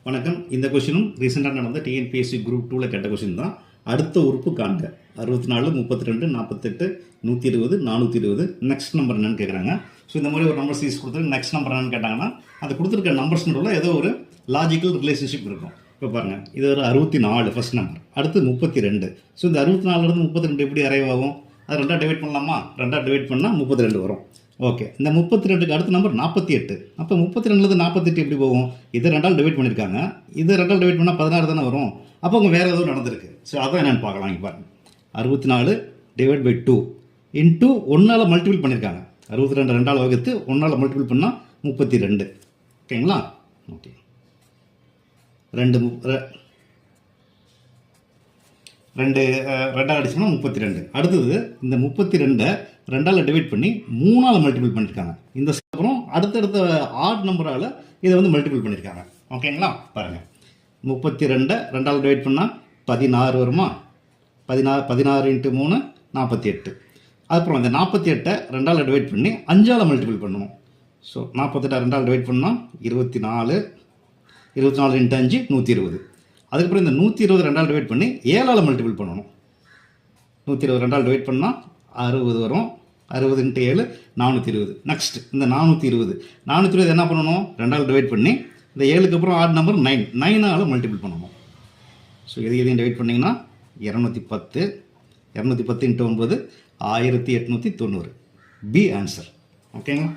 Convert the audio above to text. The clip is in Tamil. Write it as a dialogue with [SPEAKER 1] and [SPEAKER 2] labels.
[SPEAKER 1] வணக்கம். இந்த கொஸ்டினும் ரீசெண்டாக நடந்த டிஎன்பிஎஸ்சி குரூப் 2ல் கேட்ட கொஸ்டின் தான். அடுத்த உறுப்பு காண்க. 64, 32, 48, 120, 420 நெக்ஸ்ட் நம்பர் என்னன்னு கேட்குறாங்க. ஸோ இந்த மாதிரி ஒரு நம்பர் சீஸ் கொடுத்து நெக்ஸ்ட் நம்பர் என்னன்னு கேட்டாங்கன்னா அது கொடுத்துருக்க நம்பர்ஸ்னுள்ள ஏதோ ஒரு லாஜிக்கல் ரிலேஷன்ஷிப் இருக்கும். இப்போ பாருங்கள், இது ஒரு 64 ஃபர்ஸ்ட் நம்பர், அடுத்து 32. ஸோ இந்த 64 32 எப்படி அரைவ் ஆகும்? அது ரெண்டாக டிவைட் பண்ணலாமா? ரெண்டாக டிவைட் பண்ணால் 32 வரும். ஓகே, இந்த 32க்கு அடுத்த நம்பர் 48. அப்போ 32லேருந்து 48 எப்படி போகும்? இதை ரெண்டால் டிவைட் பண்ணியிருக்காங்க, இதை ரெண்டால் டிவைட் பண்ணால் 16 தானே வரும். அப்போ அவங்க வேறு ஏதோ நடந்திருக்கு. ஸோ அதான் என்னென்னு பார்க்கலாம். இங்கே பாருங்கள், 64 டிவைட் பை 2 இன்ட்டு 1ஆல் மல்டிபிள் பண்ணியிருக்காங்க. 62 ரெண்டால் வகுத்து 1ஆல் மல்டிபிள் பண்ணால் 32. ஓகேங்களா? ஓகே, ரெண்டால் அடிச்சோம்னா 32. அடுத்தது இந்த 32 ரெண்டால் டிவைட் பண்ணி 3ஆல் மல்டிபிள் பண்ணியிருக்காங்க. இந்த அப்புறம் அடுத்தடுத்த ஆட் நம்பரால் இதை வந்து மல்டிபிள் பண்ணியிருக்காங்க. ஓகேங்களா? பாருங்கள், 32 ரெண்டால் டிவைட் பண்ணால் 16 வருமா? 16 இன்ட்டு 3 48. அதுக்கப்புறம் இந்த 48 ரெண்டால் டிவைட் பண்ணி 5ஆல் மல்டிபிள் பண்ணணும். ஸோ 48 ரெண்டால் டிவைட் பண்ணால் 24 இன்ட்டு 5 120. அதுக்கப்புறம் இந்த 120 ரெண்டால் டிவைட் பண்ணி 7ஆல் மல்டிபிள் பண்ணணும். 120 ரெண்டால் டிவைட் பண்ணால் 60 வரும். 60 இன்ட்டு 7 420. நெக்ஸ்ட் இந்த 420 என்ன பண்ணணும்? ரெண்டால் டிவைட் பண்ணி இந்த 7க்கு அப்புறம் ஆட் நம்பர் 9ஆல் மல்டிபிள் பண்ணணும். ஸோ இதையும் டிவைட் பண்ணிங்கன்னா 210 இன்ட்டு 9 1890. B answer. ஓகேங்களா?